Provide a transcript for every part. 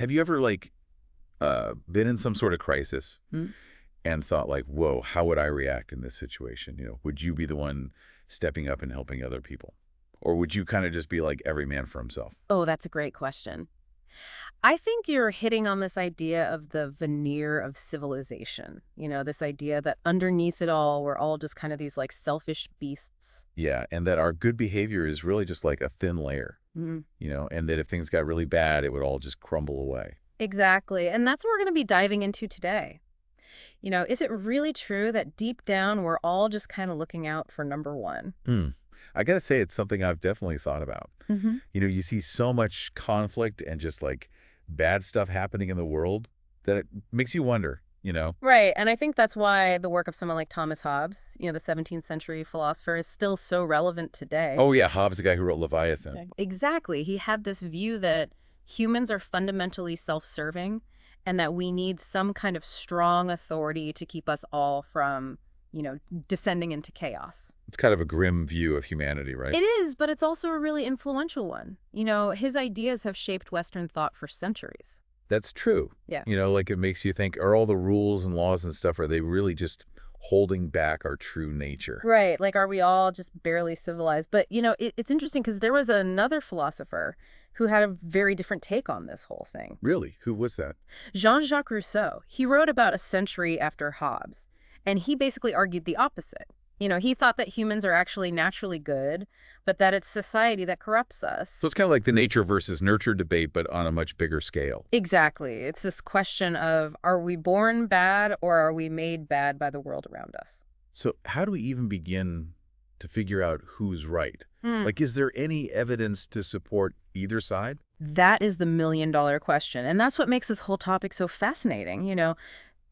Have you ever, like, been in some sort of crisis Hmm? and thought, like, whoa, how would I react in this situation? Would you be the one stepping up and helping other people? Or would you kind of just be like every man for himself? Oh, that's a great question. I think you're hitting on this idea of the veneer of civilization. This idea that underneath it all, we're all just kind of these like selfish beasts. Yeah, and that our good behavior is really just like a thin layer, Mhm. and that if things got really bad, it would all just crumble away. Exactly. And that's what we're going to be diving into today. Is it really true that deep down we're all just kind of looking out for number one? Hmm. I got to say, it's something I've definitely thought about. Hmm. You see so much conflict and just like bad stuff happening in the world that it makes you wonder. Right. And I think that's why the work of someone like Thomas Hobbes, the 17th century philosopher, is still so relevant today. Oh, yeah, Hobbes, the guy who wrote Leviathan. Okay. Exactly. He had this view that humans are fundamentally self-serving and that we need some kind of strong authority to keep us all from, descending into chaos. It's kind of a grim view of humanity, right? It is, but it's also a really influential one. His ideas have shaped Western thought for centuries. That's true. Yeah. Like it makes you think, are all the rules and laws and stuff, are they really just holding back our true nature? Right. Like, are we all just barely civilized? But, it's interesting because there was another philosopher who had a very different take on this whole thing. Really? Who was that? Jean-Jacques Rousseau. He wrote about a century after Hobbes, and he basically argued the opposite. He thought that humans are actually naturally good, but that it's society that corrupts us. So it's kind of like the nature versus nurture debate, but on a much bigger scale. Exactly. It's this question of, are we born bad or are we made bad by the world around us? So how do we even begin to figure out who's right? Hmm. Like, is there any evidence to support either side? That is the million-dollar question. And that's what makes this whole topic so fascinating.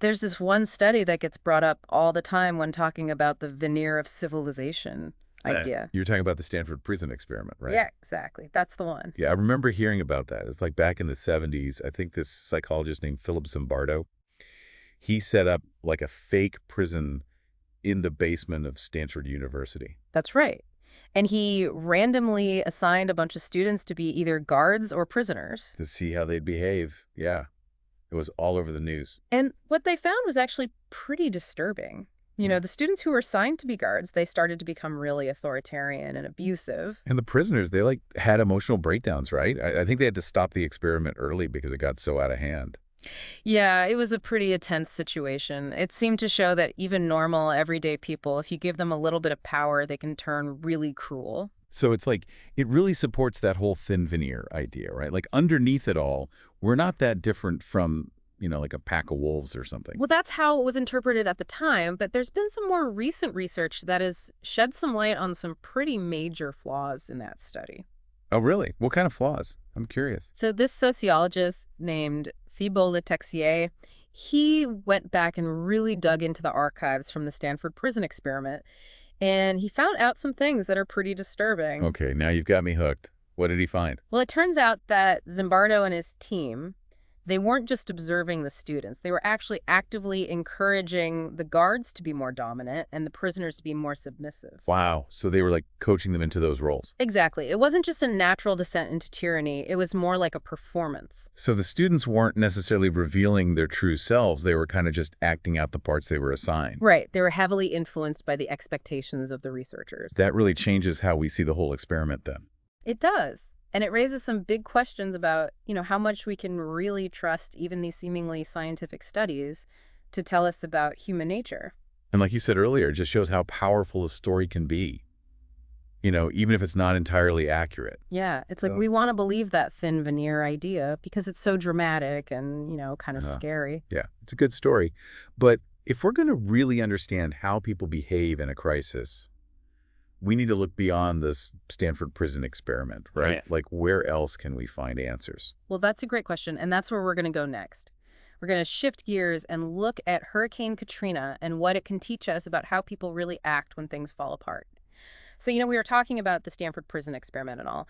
There's this one study that gets brought up all the time when talking about the veneer of civilization idea. You're talking about the Stanford prison experiment, right? Yeah, exactly. That's the one. Yeah, I remember hearing about that. It's like back in the 70s, I think this psychologist named Philip Zimbardo, he set up like a fake prison in the basement of Stanford University. That's right. And he randomly assigned a bunch of students to be either guards or prisoners. To see how they'd behave. Yeah. It was all over the news. And what they found was actually pretty disturbing. The students who were assigned to be guards, they started to become really authoritarian and abusive. And the prisoners, they like had emotional breakdowns, right? I think they had to stop the experiment early because it got so out of hand. Yeah, it was a pretty intense situation. It seemed to show that even normal, everyday people, if you give them a little bit of power, they can turn really cruel. So it's like, it really supports that whole thin veneer idea, right? Like underneath it all, we're not that different from, like a pack of wolves or something. Well, that's how it was interpreted at the time, but there's been some more recent research that has shed some light on some pretty major flaws in that study. Oh, really? What kind of flaws? I'm curious. So this sociologist named Thibault Le Texier, he went back and really dug into the archives from the Stanford prison experiment, and he found out some things that are pretty disturbing. Okay, now you've got me hooked. What did he find? Well, it turns out that Zimbardo and his team, they weren't just observing the students. They were actually actively encouraging the guards to be more dominant and the prisoners to be more submissive. Wow. So they were like coaching them into those roles. Exactly. It wasn't just a natural descent into tyranny. It was more like a performance. So the students weren't necessarily revealing their true selves. They were kind of just acting out the parts they were assigned. Right. They were heavily influenced by the expectations of the researchers. That really changes how we see the whole experiment then. It does. And it raises some big questions about, how much we can really trust even these seemingly scientific studies to tell us about human nature. And like you said earlier, it just shows how powerful a story can be, even if it's not entirely accurate. Yeah, it's like we want to believe that thin veneer idea because it's so dramatic and, kind of scary. Yeah, it's a good story. But if we're going to really understand how people behave in a crisis, we need to look beyond this Stanford prison experiment, right? Like, where else can we find answers? Well, that's a great question, and that's where we're going to go next. We're going to shift gears and look at Hurricane Katrina and what it can teach us about how people really act when things fall apart. So, we were talking about the Stanford prison experiment and all.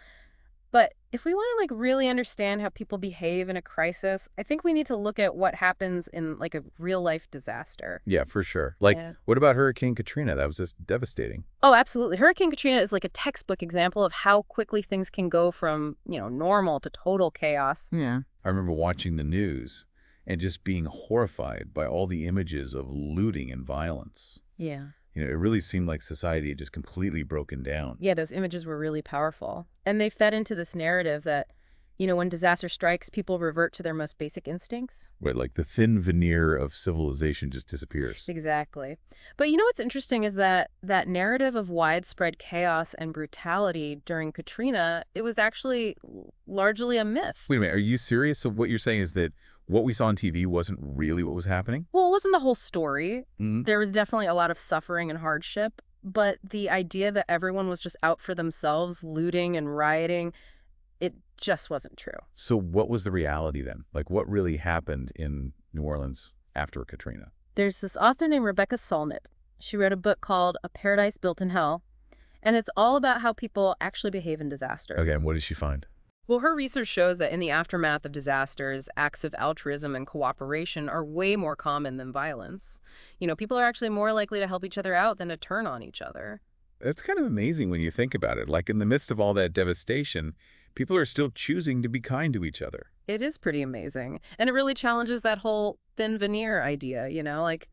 But if we want to really understand how people behave in a crisis, I think we need to look at what happens in like a real life disaster. Yeah, for sure. What about Hurricane Katrina? That was just devastating. Oh, absolutely. Hurricane Katrina is like a textbook example of how quickly things can go from, normal to total chaos. Yeah. I remember watching the news and just being horrified by all the images of looting and violence. Yeah. It really seemed like society had just completely broken down. Yeah, those images were really powerful. And they fed into this narrative that, when disaster strikes, people revert to their most basic instincts. Right, like the thin veneer of civilization just disappears. Exactly. But what's interesting is that that narrative of widespread chaos and brutality during Katrina, it was actually largely a myth. Wait a minute, are you serious? So what you're saying is that what we saw on TV wasn't really what was happening? Well, it wasn't the whole story. Mm. There was definitely a lot of suffering and hardship, but the idea that everyone was just out for themselves, looting and rioting, it just wasn't true. So what was the reality then? Like what really happened in New Orleans after Katrina? There's this author named Rebecca Solnit. She wrote a book called A Paradise Built in Hell, and it's all about how people actually behave in disasters. Okay, and what did she find? Well, her research shows that in the aftermath of disasters, acts of altruism and cooperation are way more common than violence. People are actually more likely to help each other out than to turn on each other. That's kind of amazing when you think about it. Like in the midst of all that devastation, people are still choosing to be kind to each other. It is pretty amazing. And it really challenges that whole thin veneer idea, like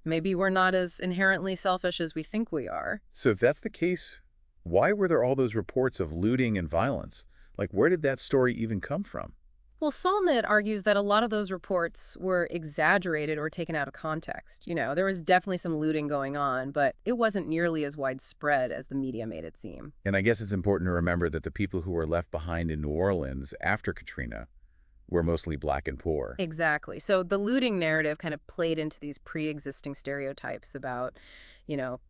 maybe we're not as inherently selfish as we think we are. So if that's the case, why were there all those reports of looting and violence? Like, where did that story even come from? Well, Solnit argues that a lot of those reports were exaggerated or taken out of context. There was definitely some looting going on, but it wasn't nearly as widespread as the media made it seem. And I guess it's important to remember that the people who were left behind in New Orleans after Katrina were mostly Black and poor. Exactly. So the looting narrative kind of played into these pre-existing stereotypes about, you know,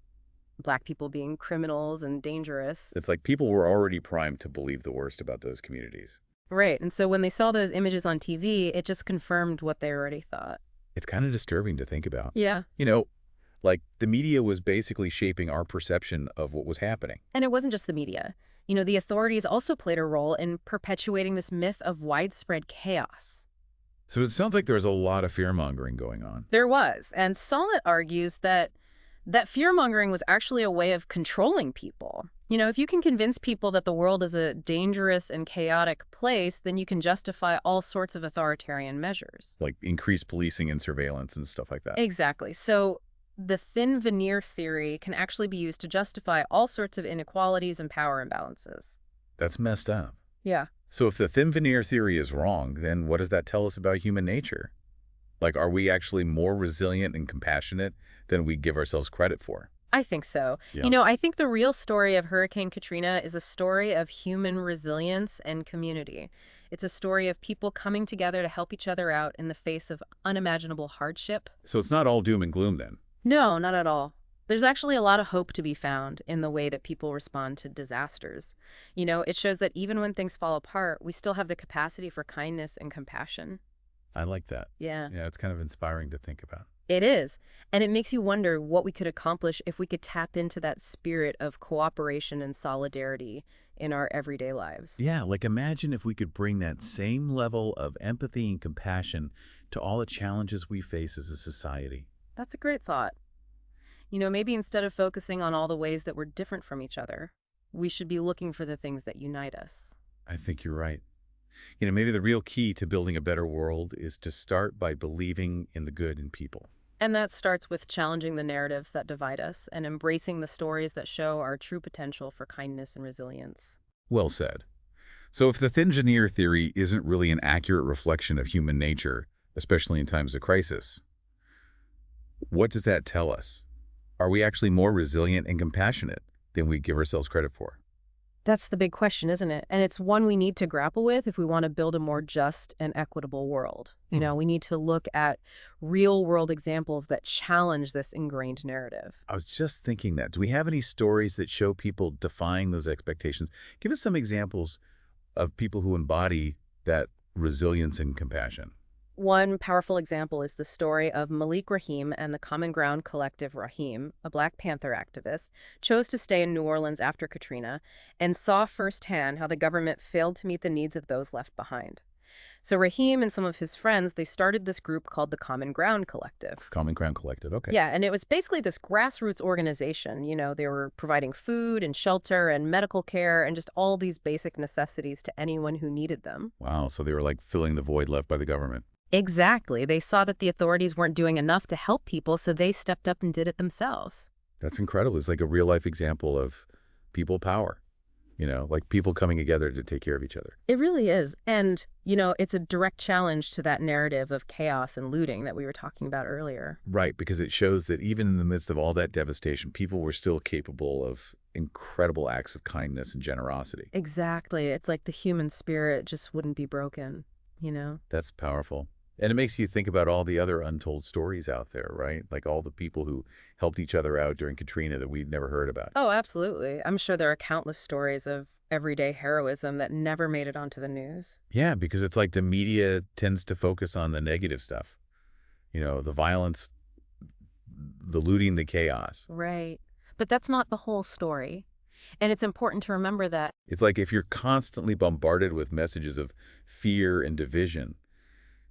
Black people being criminals and dangerous. It's like people were already primed to believe the worst about those communities. Right. And so when they saw those images on TV, it just confirmed what they already thought. It's kind of disturbing to think about. Yeah. Like the media was basically shaping our perception of what was happening. And it wasn't just the media. The authorities also played a role in perpetuating this myth of widespread chaos. So it sounds like there was a lot of fear-mongering going on. There was. And Solnit argues that fear-mongering was actually a way of controlling people. If you can convince people that the world is a dangerous and chaotic place, then you can justify all sorts of authoritarian measures. Like increased policing and surveillance and stuff like that. Exactly. So the thin veneer theory can actually be used to justify all sorts of inequalities and power imbalances. That's messed up. Yeah. So if the thin veneer theory is wrong, then what does that tell us about human nature? Like, are we actually more resilient and compassionate than we give ourselves credit for? I think so. Yeah. I think the real story of Hurricane Katrina is a story of human resilience and community. It's a story of people coming together to help each other out in the face of unimaginable hardship. So it's not all doom and gloom then? No, not at all. There's actually a lot of hope to be found in the way that people respond to disasters. It shows that even when things fall apart, we still have the capacity for kindness and compassion. I like that. Yeah. Yeah, it's kind of inspiring to think about. It is. And it makes you wonder what we could accomplish if we could tap into that spirit of cooperation and solidarity in our everyday lives. Yeah, like imagine if we could bring that same level of empathy and compassion to all the challenges we face as a society. That's a great thought. Maybe instead of focusing on all the ways that we're different from each other, we should be looking for the things that unite us. I think you're right. Maybe the real key to building a better world is to start by believing in the good in people. And that starts with challenging the narratives that divide us and embracing the stories that show our true potential for kindness and resilience. Well said. So if the thin veneer theory isn't really an accurate reflection of human nature, especially in times of crisis, what does that tell us? Are we actually more resilient and compassionate than we give ourselves credit for? That's the big question, isn't it? And it's one we need to grapple with if we want to build a more just and equitable world. We need to look at real-world examples that challenge this ingrained narrative. I was just thinking that. Do we have any stories that show people defying those expectations? Give us some examples of people who embody that resilience and compassion. One powerful example is the story of Malik Rahim and the Common Ground Collective. Rahim, a Black Panther activist, chose to stay in New Orleans after Katrina and saw firsthand how the government failed to meet the needs of those left behind. So Rahim and some of his friends, they started this group called the Common Ground Collective. Common Ground Collective. Okay. Yeah, and it was basically this grassroots organization. They were providing food and shelter and medical care and just all these basic necessities to anyone who needed them. Wow. So they were like filling the void left by the government. Exactly. They saw that the authorities weren't doing enough to help people, so they stepped up and did it themselves. That's incredible. It's like a real life example of people power, like people coming together to take care of each other. It really is. And, it's a direct challenge to that narrative of chaos and looting that we were talking about earlier. Right, because it shows that even in the midst of all that devastation, people were still capable of incredible acts of kindness and generosity. Exactly. It's like the human spirit just wouldn't be broken. That's powerful. And it makes you think about all the other untold stories out there, right? Like all the people who helped each other out during Katrina that we'd never heard about. Oh, absolutely. I'm sure there are countless stories of everyday heroism that never made it onto the news. Yeah, because it's like the media tends to focus on the negative stuff, the violence, the looting, the chaos. Right. But that's not the whole story. And it's important to remember that. It's like if you're constantly bombarded with messages of fear and division,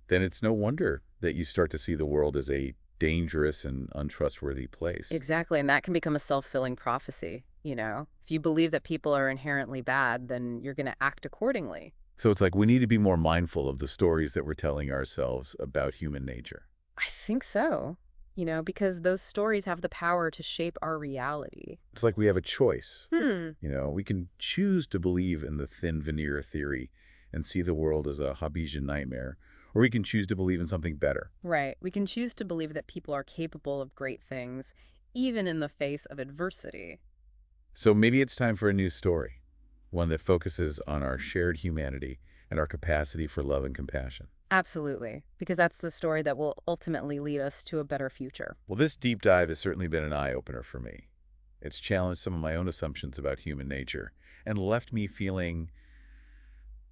then it's no wonder that you start to see the world as a dangerous and untrustworthy place. Exactly. And that can become a self-fulfilling prophecy. If you believe that people are inherently bad, then you're going to act accordingly. So it's like we need to be more mindful of the stories that we're telling ourselves about human nature. I think so. Because those stories have the power to shape our reality. It's like we have a choice. Hmm. We can choose to believe in the thin veneer theory and see the world as a Hobbesian nightmare, or we can choose to believe in something better. Right. We can choose to believe that people are capable of great things, even in the face of adversity. So maybe it's time for a new story, one that focuses on our shared humanity and our capacity for love and compassion. Absolutely, because that's the story that will ultimately lead us to a better future. Well, this deep dive has certainly been an eye-opener for me. It's challenged some of my own assumptions about human nature and left me feeling,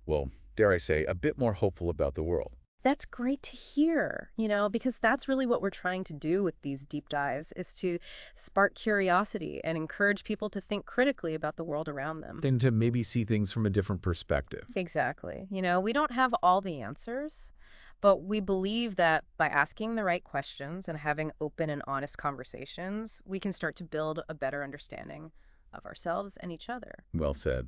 well, dare I say, a bit more hopeful about the world. That's great to hear, because that's really what we're trying to do with these deep dives, is to spark curiosity and encourage people to think critically about the world around them. Then to maybe see things from a different perspective. Exactly. We don't have all the answers, but we believe that by asking the right questions and having open and honest conversations, we can start to build a better understanding of ourselves and each other. Well said.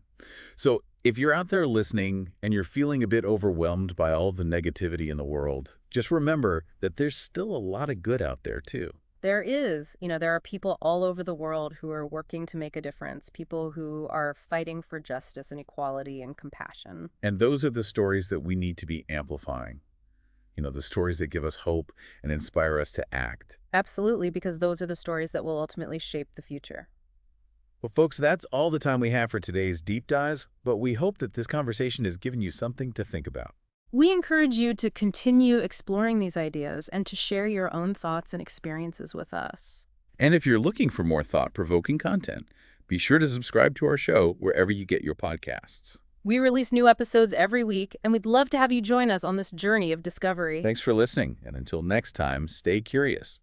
So if you're out there listening and you're feeling a bit overwhelmed by all the negativity in the world, just remember that there's still a lot of good out there too. There is. There are people all over the world who are working to make a difference, people who are fighting for justice and equality and compassion. And those are the stories that we need to be amplifying. The stories that give us hope and inspire us to act. Absolutely, because those are the stories that will ultimately shape the future. Well, folks, that's all the time we have for today's Deep Dives, but we hope that this conversation has given you something to think about. We encourage you to continue exploring these ideas and to share your own thoughts and experiences with us. And if you're looking for more thought-provoking content, be sure to subscribe to our show wherever you get your podcasts. We release new episodes every week, and we'd love to have you join us on this journey of discovery. Thanks for listening, and until next time, stay curious.